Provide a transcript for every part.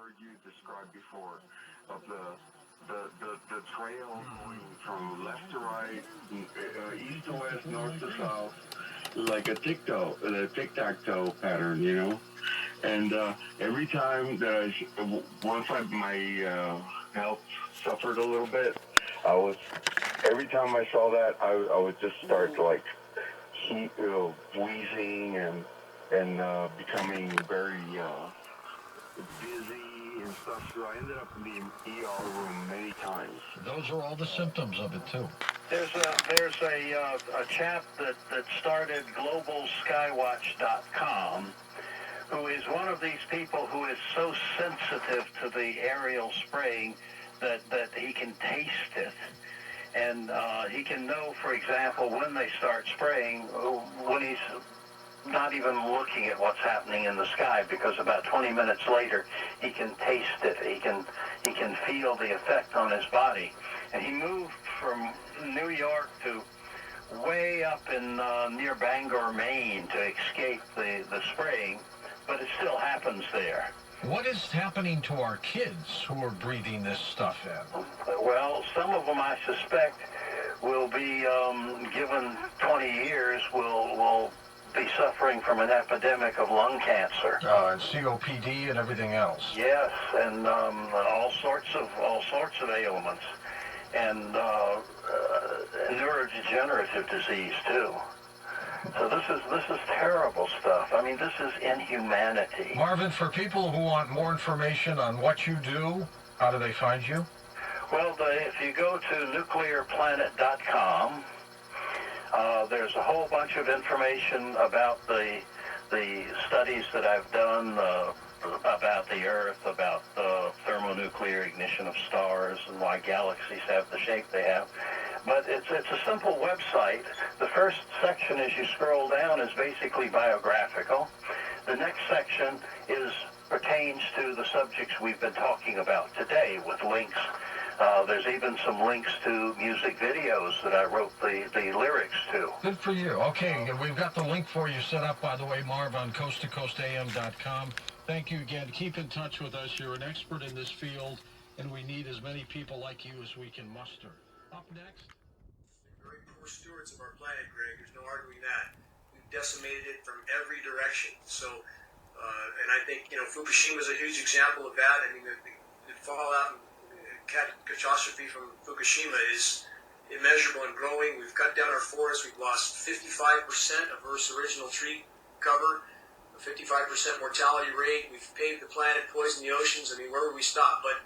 heard you describe before of the trail going from left to right, east to west, north to south, like a tic-tac-toe pattern, you know. And every time that my health suffered a little bit, every time I saw that, I would just start like wheezing and becoming very dizzy and stuff. So I ended up in the ER room many times. Those are all the symptoms of it too. There's a chap that started globalskywatch.com, who is one of these people who is so sensitive to the aerial spraying that he can taste it. And he can know, for example, when they start spraying, when he's not even looking at what's happening in the sky, because about 20 minutes later, he can taste it. He can feel the effect on his body. And he moved from New York to way up in near Bangor, Maine, to escape the spraying, but it still happens there. What is happening to our kids who are breathing this stuff in? Well, some of them, I suspect, will be given 20 years, will be suffering from an epidemic of lung cancer. And COPD and everything else. Yes, and all sorts of ailments, and neurodegenerative disease too. So this is terrible stuff. I mean, this is inhumanity. Marvin, for people who want more information on what you do, how do they find you? Well, if you go to nuclearplanet.com, there's a whole bunch of information about the studies that I've done about the Earth, about the thermonuclear ignition of stars, and why galaxies have the shape they have. But it's a simple website. The first section, as you scroll down, is basically biographical. The next section pertains to the subjects we've been talking about today, with links. There's even some links to music videos that I wrote the lyrics to. Good for you. Okay, and we've got the link for you set up, by the way, Marv, on coasttocoastam.com. Thank you again. Keep in touch with us. You're an expert in this field, and we need as many people like you as we can muster. Up next. Very poor stewards of our planet, Greg. There's no arguing that. We've decimated it from every direction. So, and I think, Fukushima is a huge example of that. I mean, the fallout and catastrophe from Fukushima is immeasurable and growing. We've cut down our forests. We've lost 55% of Earth's original tree cover, a 55% mortality rate. We've paved the planet, poisoned the oceans. I mean, where would we stop? But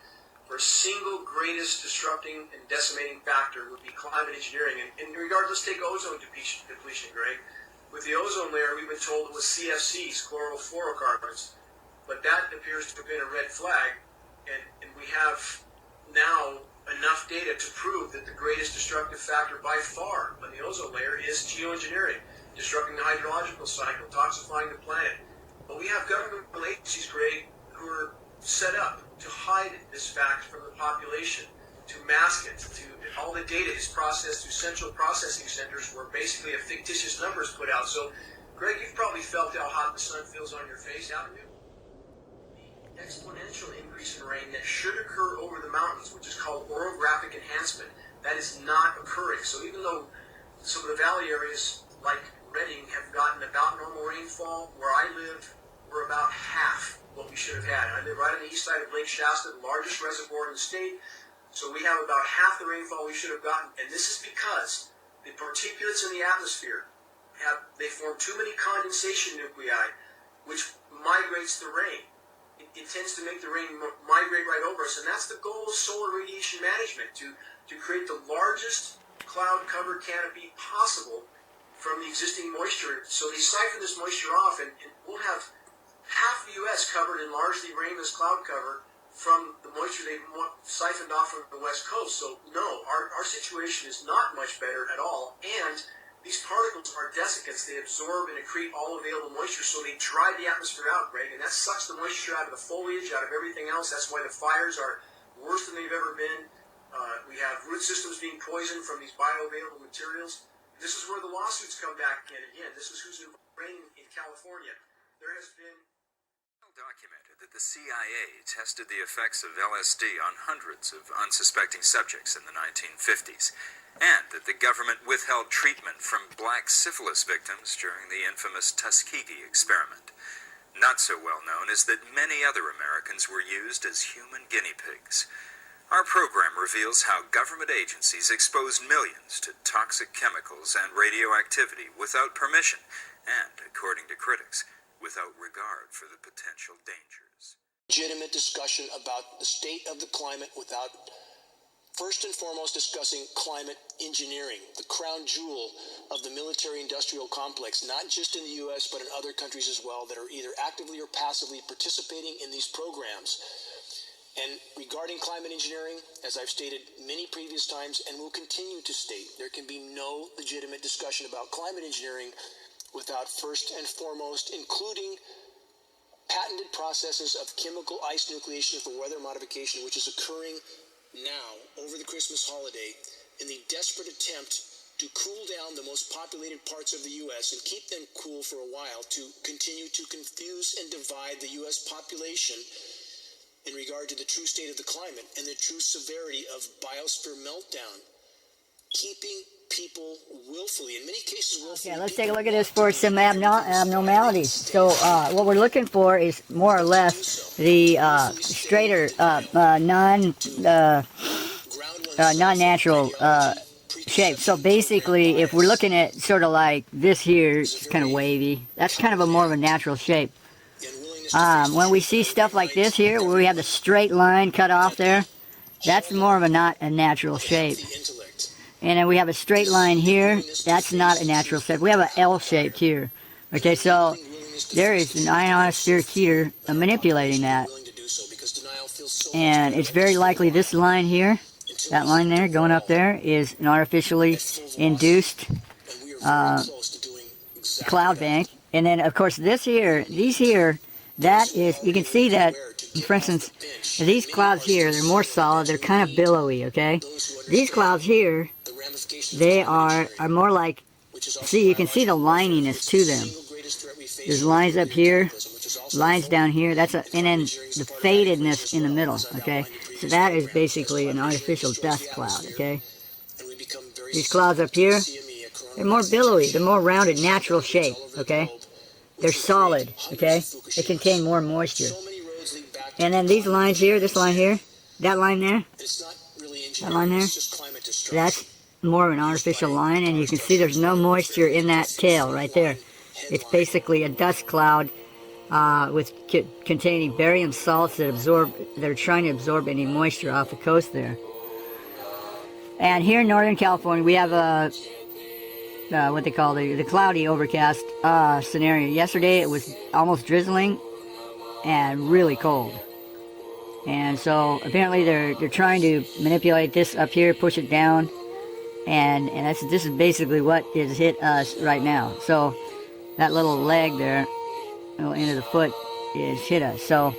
our single greatest disrupting and decimating factor would be climate engineering. And regardless, take ozone depletion, Greg. With the ozone layer, we've been told it was CFCs, chlorofluorocarbons. But that appears to have been a red flag. And we have now enough data to prove that the greatest destructive factor by far on the ozone layer is geoengineering, disrupting the hydrological cycle, toxifying the planet. But we have government agencies, Greg, who are set up to hide this fact from the population, to mask it. All the data is processed through central processing centers where basically a fictitious number is put out. So, Greg, you've probably felt how hot the sun feels on your face, haven't you? The exponential increase in rain that should occur over the mountains, which is called orographic enhancement, that is not occurring. So even though some of the valley areas like Redding have gotten about normal rainfall, where I live, we're about half what we should have had. I live right on the east side of Lake Shasta, the largest reservoir in the state. So we have about half the rainfall we should have gotten. And this is because the particulates in the atmosphere they form too many condensation nuclei, which migrates the rain. It tends to make the rain migrate right over us. And that's the goal of solar radiation management, to create the largest cloud-covered canopy possible from the existing moisture. So they siphon this moisture off, and we'll have half the U.S. covered in largely rainless cloud cover from the moisture they've siphoned off from the West Coast. So no, our situation is not much better at all. And these particles are desiccants. They absorb and accrete all available moisture, so they dry the atmosphere out, Greg, and that sucks the moisture out of the foliage, out of everything else. That's why the fires are worse than they've ever been. We have root systems being poisoned from these bioavailable materials. This is where the lawsuits come back in again. This is who's raining in California. There has been documented that the CIA tested the effects of LSD on hundreds of unsuspecting subjects in the 1950s, and that the government withheld treatment from black syphilis victims during the infamous Tuskegee experiment. Not so well known is that many other Americans were used as human guinea pigs. Our program reveals how government agencies exposed millions to toxic chemicals and radioactivity without permission, and, according to critics, without regard for the potential dangers. Legitimate discussion about the state of the climate without first and foremost discussing climate engineering, the crown jewel of the military-industrial complex, not just in the U.S. but in other countries as well that are either actively or passively participating in these programs. And regarding climate engineering, as I've stated many previous times and will continue to state, there can be no legitimate discussion about climate engineering without first and foremost including patented processes of chemical ice nucleation for weather modification, which is occurring now over the Christmas holiday in the desperate attempt to cool down the most populated parts of the U.S. and keep them cool for a while to continue to confuse and divide the U.S. population in regard to the true state of the climate and the true severity of biosphere meltdown, keeping people willfully, in many cases willfully. Okay, let's take a look at this for some abnormalities. So what we're looking for is more or less the straighter, non-natural shape. So basically, if we're looking at sort of like this here, it's kind of wavy. That's kind of a more of a natural shape. When we see stuff like this here, where we have the straight line cut off there, that's more of a not a natural shape. And then we have a straight line here, that's not a natural shape. We have an L shaped here. Okay, so there is an ionospheric heater manipulating that. And it's very likely this line here, that line there going up there, is an artificially induced cloud bank. And then of course this here, these here, that is, you can see that, for instance, these clouds here, they're more solid, they're kind of billowy, okay? These clouds here, they are more like, see, you can see the lininess to them. There's lines up here, lines down here, and then the fadedness in the middle, okay? So that is basically an artificial dust cloud, okay? These clouds up here, they're more billowy, they're more rounded, natural shape, okay? They're solid, okay? They contain more moisture. And then these lines here, this line here, that line there, that line there, that's more of an artificial line, and you can see there's no moisture in that tail right there. It's basically a dust cloud containing barium salts that are trying to absorb any moisture off the coast there. And here in Northern California, we have a what they call the cloudy overcast scenario. Yesterday it was almost drizzling and really cold. And so apparently they're trying to manipulate this up here, push it down, and this is basically what has hit us right now. So that little leg there, little end of the foot, is hit us. So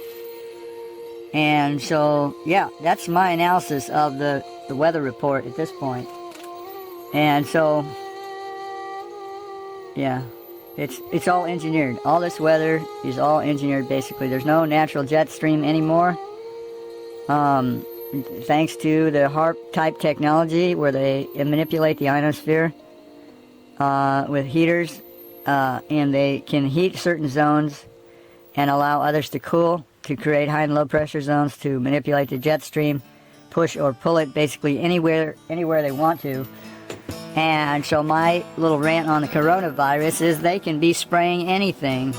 yeah, that's my analysis of the weather report at this point. And so yeah, it's all engineered. All this weather is all engineered basically. There's no natural jet stream anymore. Thanks to the HARP type technology where they manipulate the ionosphere with heaters, and they can heat certain zones and allow others to cool, to create high and low pressure zones, to manipulate the jet stream, push or pull it basically anywhere they want to. And so my little rant on the coronavirus is they can be spraying anything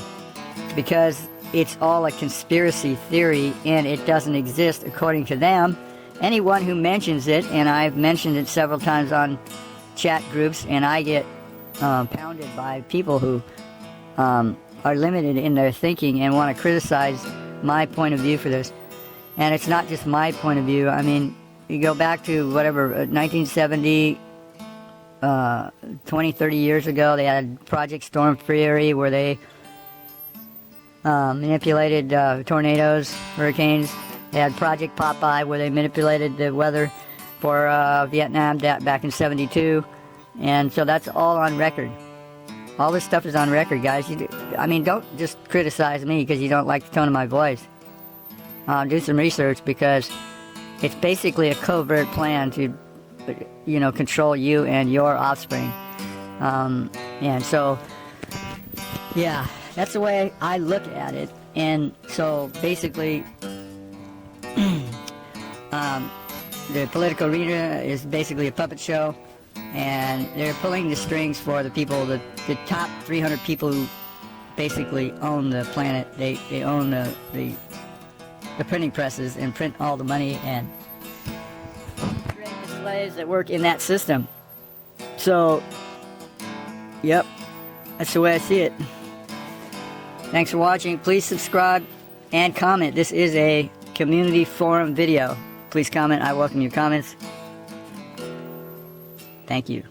because it's all a conspiracy theory and it doesn't exist according to them. Anyone who mentions it, and I've mentioned it several times on chat groups, and I get pounded by people who are limited in their thinking and want to criticize my point of view for this. And it's not just my point of view. I mean, you go back to whatever, 1970, 20, 30 years ago, they had Project Storm Fury where they manipulated tornadoes, hurricanes. They had Project Popeye where they manipulated the weather for Vietnam back in '72. And so that's all on record. All this stuff is on record, guys. I mean, don't just criticize me because you don't like the tone of my voice. Do some research, because it's basically a covert plan to, you know, control you and your offspring. And so, yeah, that's the way I look at it. And so basically, the political arena is basically a puppet show, and they're pulling the strings for the people, the top 300 people who basically own the planet. They own the printing presses and print all the money and train the slaves that work in that system. So, yep, that's the way I see it. Thanks for watching. Please subscribe and comment. This is a community forum video. Please comment. I welcome your comments. Thank you.